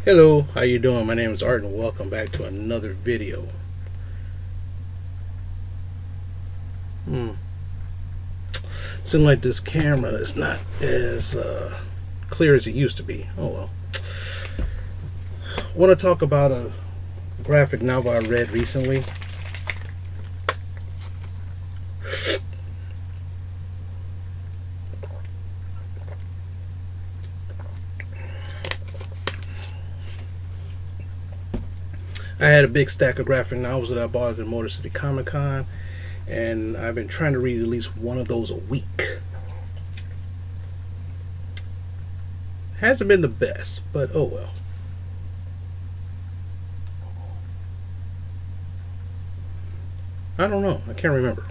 Hello, how you doing? My name is Art and welcome back to another video. Seems like this camera is not as clear as it used to be. Oh well. I want to talk about a graphic novel I read recently. I had a big stack of graphic novels that I bought at the Motor City Comic Con, and I've been trying to read at least one of those a week. Hasn't been the best, but oh well. I don't know. I can't remember.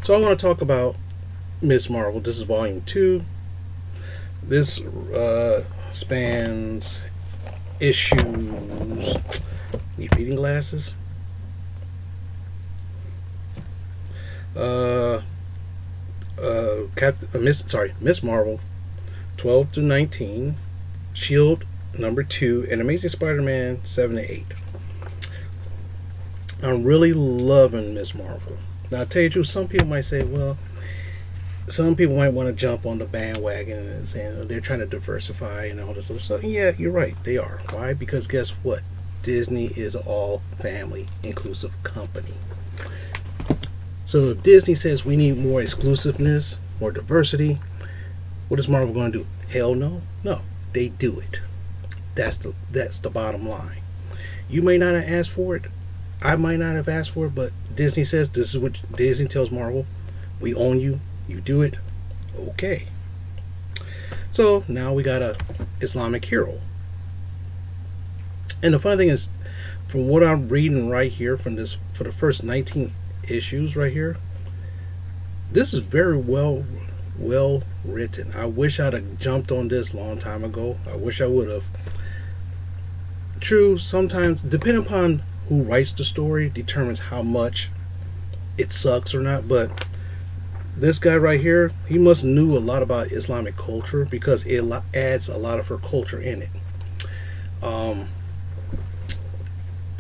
So I want to talk about Miss Marvel. This is volume 2. This spans issues. Need reading glasses. Miss Marvel 12 through 19, Shield number 2, and Amazing Spider-Man 7 to 8. I'm really loving Miss Marvel. Now, I'll tell you the truth, some people might say, well, some people might want to jump on the bandwagon and saying they're trying to diversify and all this other stuff. Yeah, you're right, they are. Why? Because guess what? Disney is an all family inclusive company. So if Disney says we need more exclusiveness, more diversity, what is Marvel going to do? Hell no. No, they do it. That's the bottom line. You may not have asked for it. I might not have asked for it, but Disney says this is what Disney tells Marvel. We own you. You do it. Okay. So now we got a Islamic hero. And the funny thing is, from what I'm reading right here from this, for the first 19 issues right here, this is very well written. I wish I'd have jumped on this a long time ago. I wish I would have. True, sometimes depending upon who writes the story determines how much it sucks or not, but this guy right here, he must knew a lot about Islamic culture because it adds a lot of her culture in it.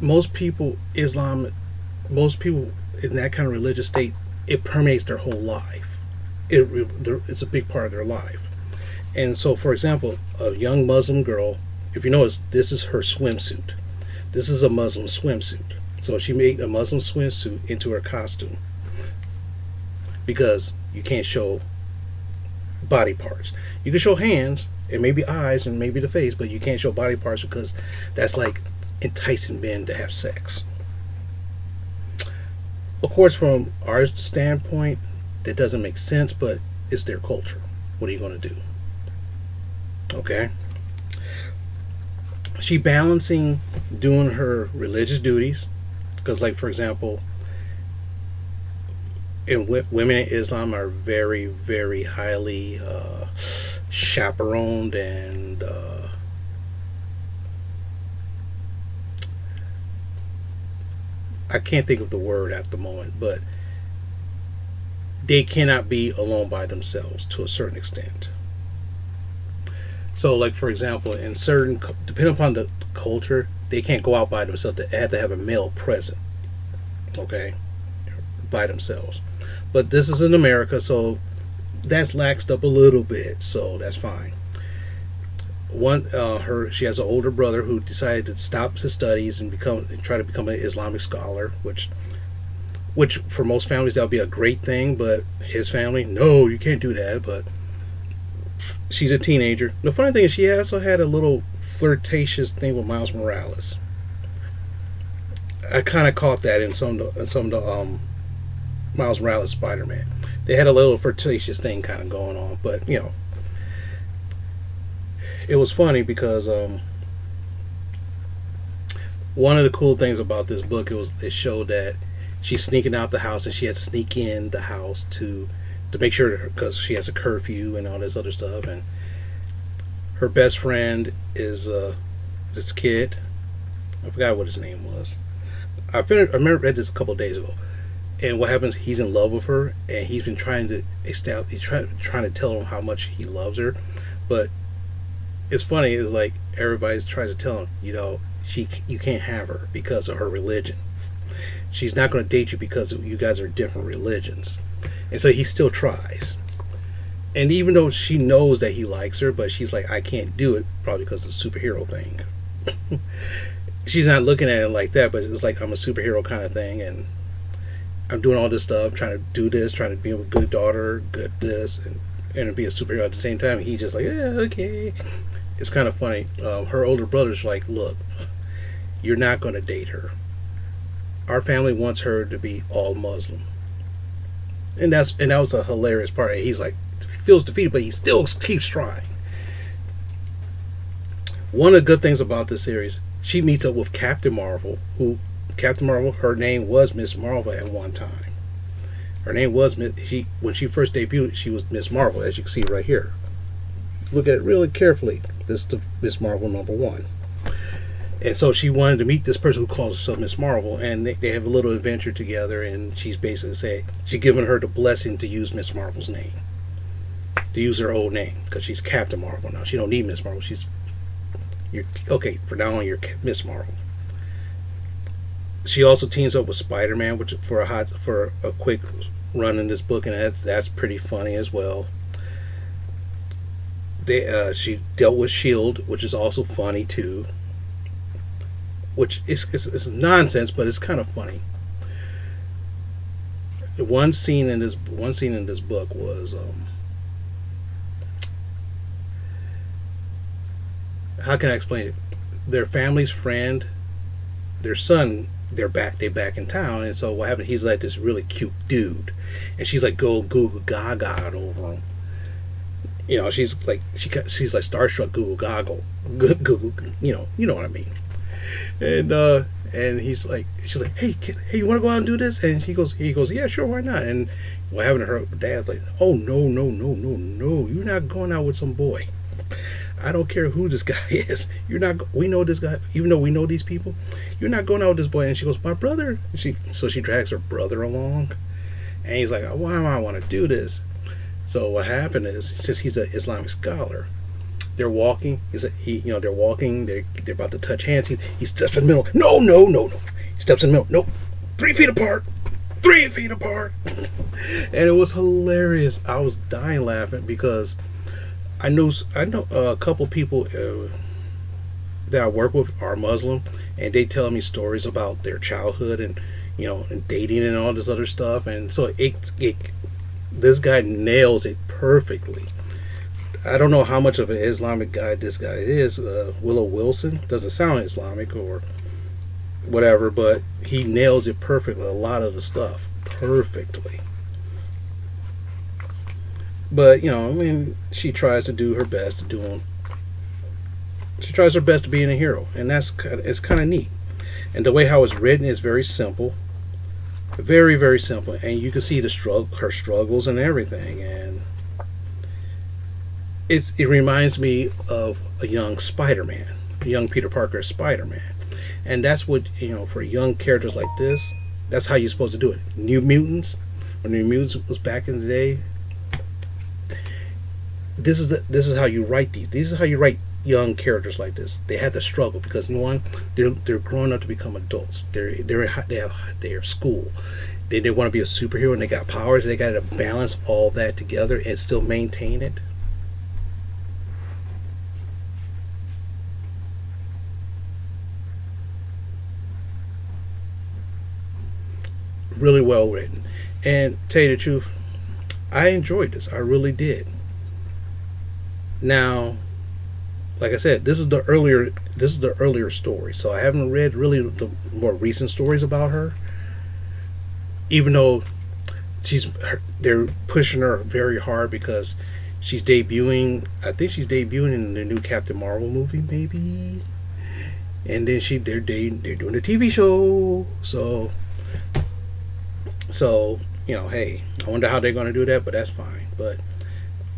Most people in that kind of religious state, it permeates their whole life. It's a big part of their life. And so, for example, a young Muslim girl, if you notice, this is her swimsuit. This is a Muslim swimsuit. So she made a Muslim swimsuit into her costume because you can't show body parts. You can show hands and maybe eyes and maybe the face, but you can't show body parts because that's like enticing men to have sex. Of course, from our standpoint, that doesn't make sense, but it's their culture. What are you going to do? Okay. She balancing doing her religious duties, because, like, for example, women in Islam are very, very highly chaperoned and I can't think of the word at the moment, but they cannot be alone by themselves to a certain extent. So, like, for example, in certain, depending upon the culture, they can't go out by themselves. They have to have a male present, okay, by themselves. But this is in America, so that's laxed up a little bit, so that's fine. She has an older brother who decided to stop his studies and try to become an Islamic scholar, which for most families that would be a great thing, but his family, no, you can't do that. But she's a teenager. The funny thing is, she also had a little flirtatious thing with Miles Morales. I kind of caught that in some of the Miles Morales Spider-Man. They had a little flirtatious thing kind of going on, but you know, it was funny because one of the cool things about this book, it showed that she's sneaking out the house and she had to sneak in the house to make sure, because she has a curfew and all this other stuff. And her best friend is this kid. I forgot what his name was. I remember read this a couple of days ago. And what happens? He's in love with her, and he's been trying to trying to tell him how much he loves her, but it's funny. It's like everybody tries to tell him, you can't have her because of her religion. She's not going to date you because you guys are different religions. And so he still tries. And even though she knows that he likes her, but she's like, I can't do it, probably because of the superhero thing. She's not looking at it like that, but it's like I'm a superhero kind of thing, and I'm doing all this stuff, trying to do this, trying to be a good daughter, good this, and be a superhero at the same time. He's just like, yeah, okay. It's kind of funny. Her older brother's like, look, you're not going to date her. Our family wants her to be all Muslim, and that was a hilarious part. And he's like, he feels defeated, but he still keeps trying. One of the good things about this series, she meets up with Captain Marvel, her name was Miss Marvel at one time. Her name was when she first debuted, she was Miss Marvel, as you can see right here. Look at it really carefully. This is the Miss Marvel #1. And so she wanted to meet this person who calls herself Miss Marvel, and they have a little adventure together, and she's basically saying, she's giving her the blessing to use Miss Marvel's name. To use her old name, because she's Captain Marvel now. She don't need Miss Marvel. Okay, for now on, you're Miss Marvel. She also teams up with Spider-Man, which for a quick run in this book, and that's pretty funny as well. She dealt with Shield, which is also funny too. Which is nonsense, but it's kind of funny. One scene in this book was how can I explain it? Their family's friend, their son, they're back in town, and so what happened? He's like this really cute dude, and she's like go Google Gaga over him. She's like starstruck Google Goggle, Google, you know what I mean. And she's like, hey, you want to go out and do this? And he goes, yeah, sure, why not? And what happened to her dad's like, oh no, you're not going out with some boy. I don't care who this guy is. We know this guy, even though we know these people. You're not going out with this boy. And she goes, my brother. So she drags her brother along, and he's like, why do I want to do this? So what happened is, since he's an Islamic scholar, they're walking. They're walking. They're about to touch hands. He steps in the middle. No. He steps in the middle. Nope. 3 feet apart. 3 feet apart. And it was hilarious. I was dying laughing because I know a couple people that I work with are Muslim, and they tell me stories about their childhood and and dating and all this other stuff. And so this guy nails it perfectly. I don't know how much of an Islamic guy this guy is. Willow Wilson doesn't sound Islamic or whatever, but he nails it perfectly. A lot of the stuff perfectly. But she tries to do her best to do him. She tries her best to be a hero, and it's kind of neat. And the way how it's written is very simple, very very simple, and you can see her struggles and everything, and it reminds me of a young Spider-Man, a young Peter Parker as Spider-Man, and that's what for young characters like this, that's how you're supposed to do it. New Mutants, when New Mutants was back in the day, this is how you write these. This is how you write young characters like this. They have to struggle because one, they're growing up to become adults. They're school. They want to be a superhero, and they got powers. And they got to balance all that together and still maintain it. Really well written, and tell you the truth, I enjoyed this. I really did. Now, like I said, this is the earlier story, so I haven't read really the more recent stories about her. Even though they're pushing her very hard because she's debuting. I think she's debuting in the new Captain Marvel movie, maybe. And then they're doing a TV show, so hey, I wonder how they're going to do that, but that's fine. But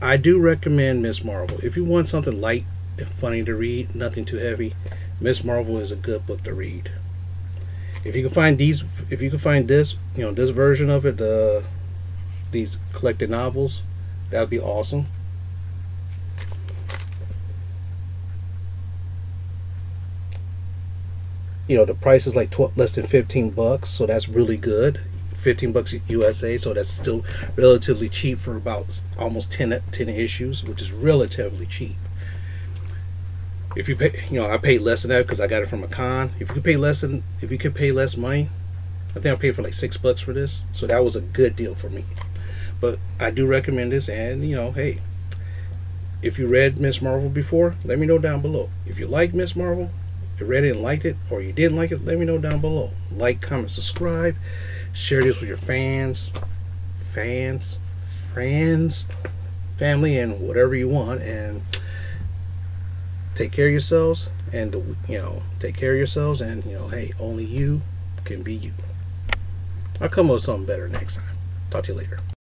I do recommend Miss Marvel if you want something light and funny to read, nothing too heavy. Miss Marvel is a good book to read. If you can find this, this version of it, these collected novels, that would be awesome. the price is like less than $15, so that's really good. $15 USA, so that's still relatively cheap for about almost 10 issues, which is relatively cheap. If you pay, I paid less than that because I got it from a con. If you could pay less money, I think I paid for like $6 for this, so that was a good deal for me. But I do recommend this, and hey, if you read Miss Marvel before, let me know down below. If you like Miss Marvel, you read it and liked it, or you didn't like it, let me know down below. Like, comment, subscribe, share this with your friends, family, and whatever you want. And take care of yourselves, and hey, only you can be you. I'll come up with something better next time. Talk to you later.